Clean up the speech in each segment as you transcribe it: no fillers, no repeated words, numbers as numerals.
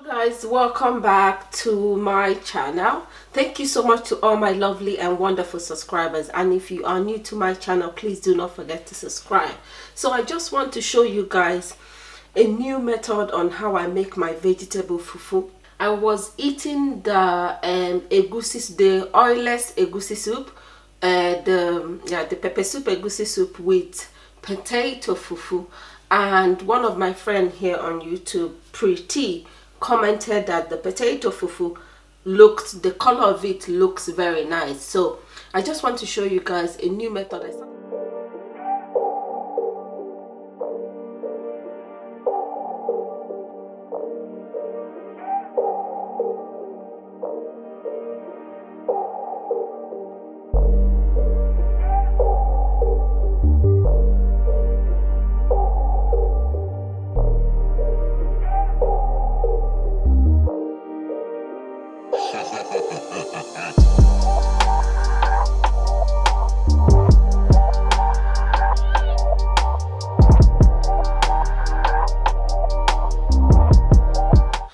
Guys, welcome back to my channel. Thank you so much to all my lovely and wonderful subscribers, and if you are new to my channel, please do not forget to subscribe. So I just want to show you guys a new method on how I make my vegetable fufu. I was eating the egusi, the oilless egusi soup, the pepper soup egusi soup with potato fufu, and one of my friends here on YouTube, Pretty, commented that the potato fufu the color of it looks very nice. So I just want to show you guys a new method.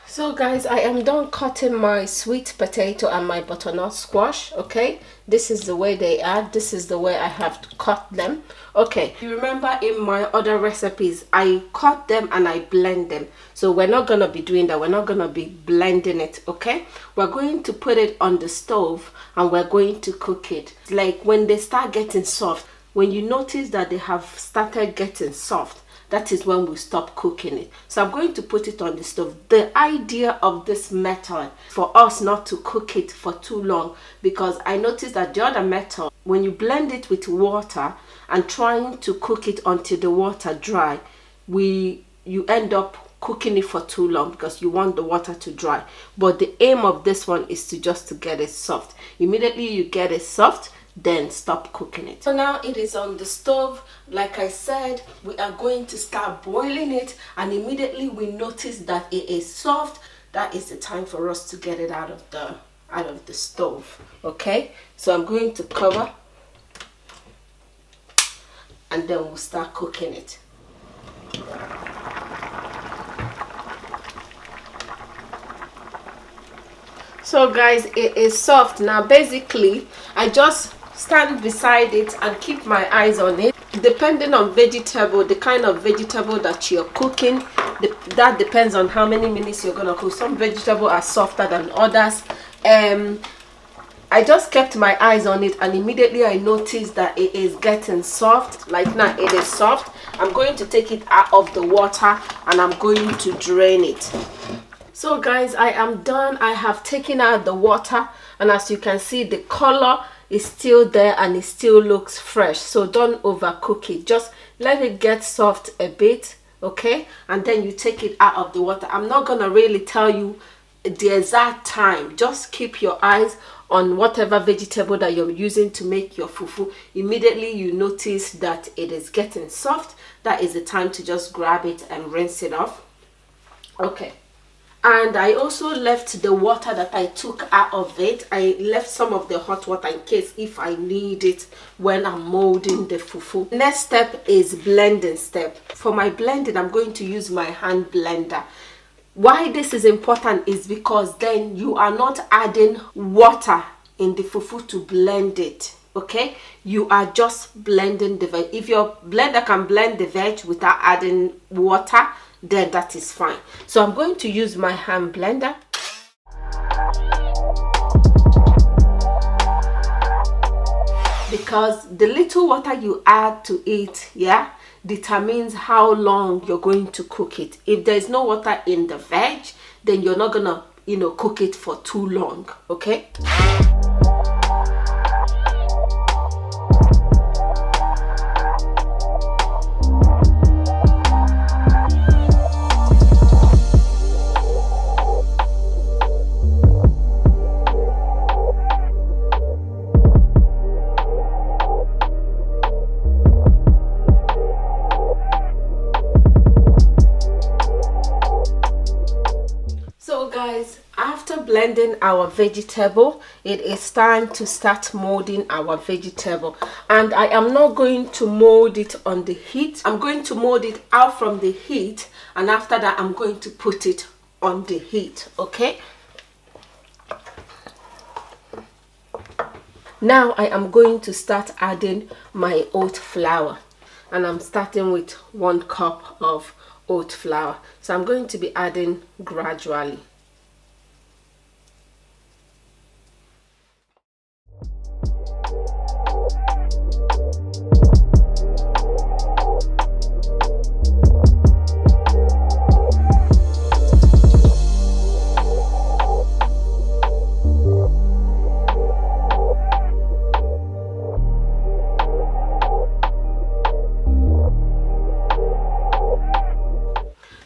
So guys, I am done cutting my sweet potato and my butternut squash. Okay, this is the way they are. This is the way I have to cut them. Okay, you remember in my other recipes I cut them and I blend them, so we're not gonna be doing that. We're not gonna be blending it. Okay, we're going to put it on the stove and we're going to cook it. Like when they start getting soft, when you notice that they have started getting soft, that is when we stop cooking it. So I'm going to put it on the stove. The idea of this method for us not to cook it for too long, because I noticed that the other method, when you blend it with water and trying to cook it until the water dry, you end up cooking it for too long because you want the water to dry. But the aim of this one is to get it soft. Immediately you get it soft, then stop cooking it. So now it is on the stove. Like I said, we are going to start boiling it, and immediately we notice that it is soft. That is the time for us to get it out of the stove. Okay, so I'm going to cover and then we'll start cooking it. So guys, it is soft now. Basically I just stand beside it and keep my eyes on it. Depending on vegetable, the kind of vegetable that you're cooking, that depends on how many minutes you're gonna cook. Some vegetables are softer than others. I just kept my eyes on it and immediately I noticed that it is getting soft. Like now it is soft. I'm going to take it out of the water and I'm going to drain it. So guys, I am done. I have taken out the water, and as you can see, the color is still there and it still looks fresh. So don't overcook it, just let it get soft a bit, okay, and then you take it out of the water. I'm not gonna really tell you the exact time. Just keep your eyes on whatever vegetable that you're using to make your fufu. Immediately you notice that it is getting soft, that is the time to just grab it and rinse it off. Okay, and I also left the water that I took out of it. I left some of the hot water in case if I need it when I'm molding the fufu. Next step is blending step. For my blending, I'm going to use my hand blender. Why this is important is because then you are not adding water in the fufu to blend it. Okay, you are just blending the veg. If your blender can blend the veg without adding water, then that is fine. So I'm going to use my hand blender. Because the little water you add to it, yeah, determines how long you're going to cook it. If there's no water in the veg, then you're not gonna, cook it for too long. Okay. Guys, after blending our vegetable, it is time to start molding our vegetable, and I am not going to mold it on the heat. I'm going to mold it out from the heat, and after that I'm going to put it on the heat. Okay, now I am going to start adding my oat flour, and I'm starting with 1 cup of oat flour. So I'm going to be adding gradually.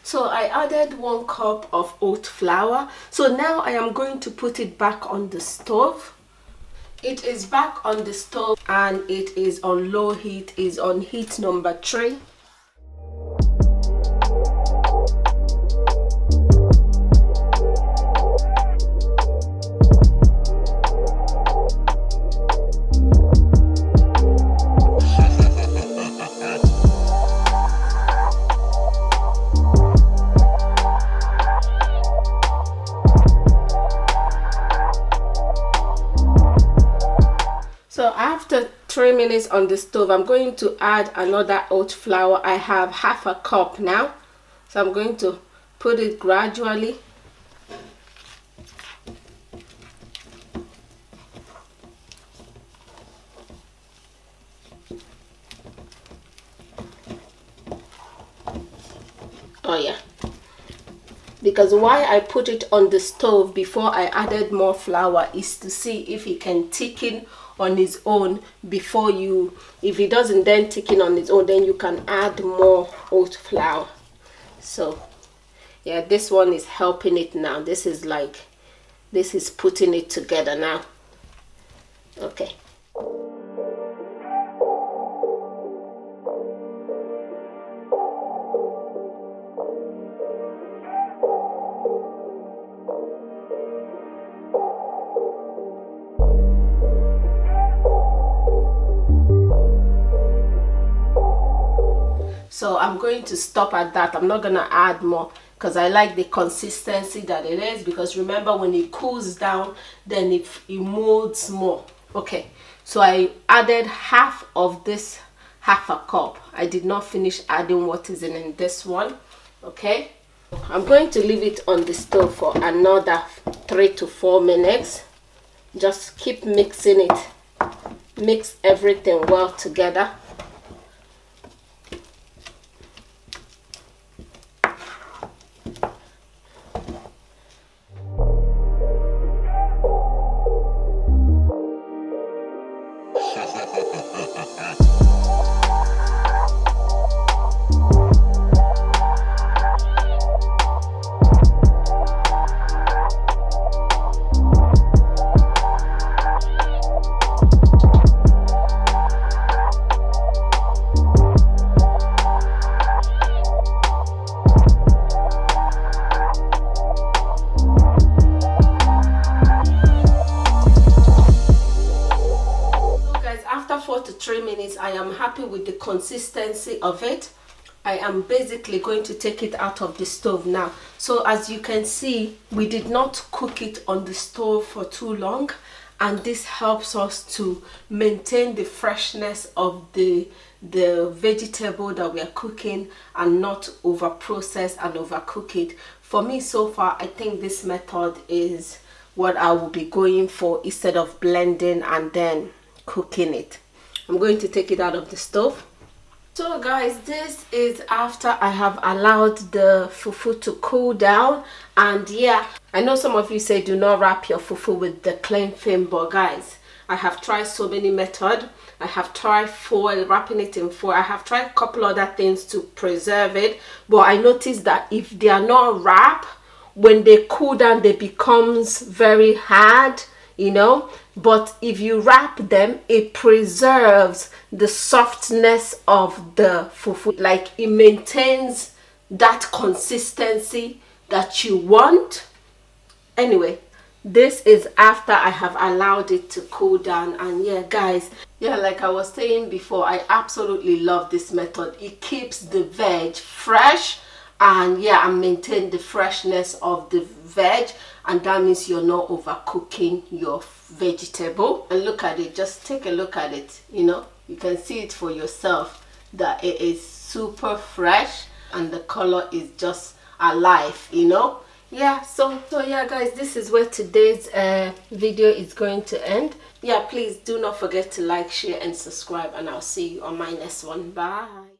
So I added 1 cup of oat flour. So now I am going to put it back on the stove. It is back on the stove and it is on low heat, is on heat number 3. So after 3 minutes on the stove, I'm going to add another oat flour. I have half a cup now, so I'm going to put it gradually. Oh yeah, because why I put it on the stove before I added more flour is to see if it can thicken on its own before you, if it doesn't then thicken on its own, then you can add more oat flour. So yeah, this one is helping it now. This is putting it together now. Okay. So I'm going to stop at that. I'm not going to add more because I like the consistency that it is, because remember when it cools down then it molds more. Okay, so I added half of this, half a cup. I did not finish adding what is in this one. Okay, I'm going to leave it on the stove for another 3 to 4 minutes. Just keep mixing it, mix everything well together. After 4 to 3 minutes, I am happy with the consistency of it. I am basically going to take it out of the stove now. So as you can see, we did not cook it on the stove for too long, and this helps us to maintain the freshness of the vegetable that we are cooking and not over process and overcook it. For me so far, I think this method is what I will be going for instead of blending and then cooking it. I'm going to take it out of the stove. So guys, this is after I have allowed the fufu to cool down. And yeah, I know some of you say do not wrap your fufu with the cling film, but guys, I have tried so many methods. I have tried foil, wrapping it in foil. I have tried a couple other things to preserve it, but I noticed that if they are not wrapped, when they cool down, they becomes very hard, you know. But if you wrap them, it preserves the softness of the fufu. Like, it maintains that consistency that you want. Anyway, this is after I have allowed it to cool down. And yeah guys, yeah, like I was saying before, I absolutely love this method. It keeps the veg fresh and yeah, and maintain the freshness of the veg, and that means you're not overcooking your vegetable. And look at it, just take a look at it, you know, you can see it for yourself that it is super fresh and the color is just alive, you know. Yeah, so yeah guys, this is where today's video is going to end. Yeah, please do not forget to like, share and subscribe, and I'll see you on my next one. Bye.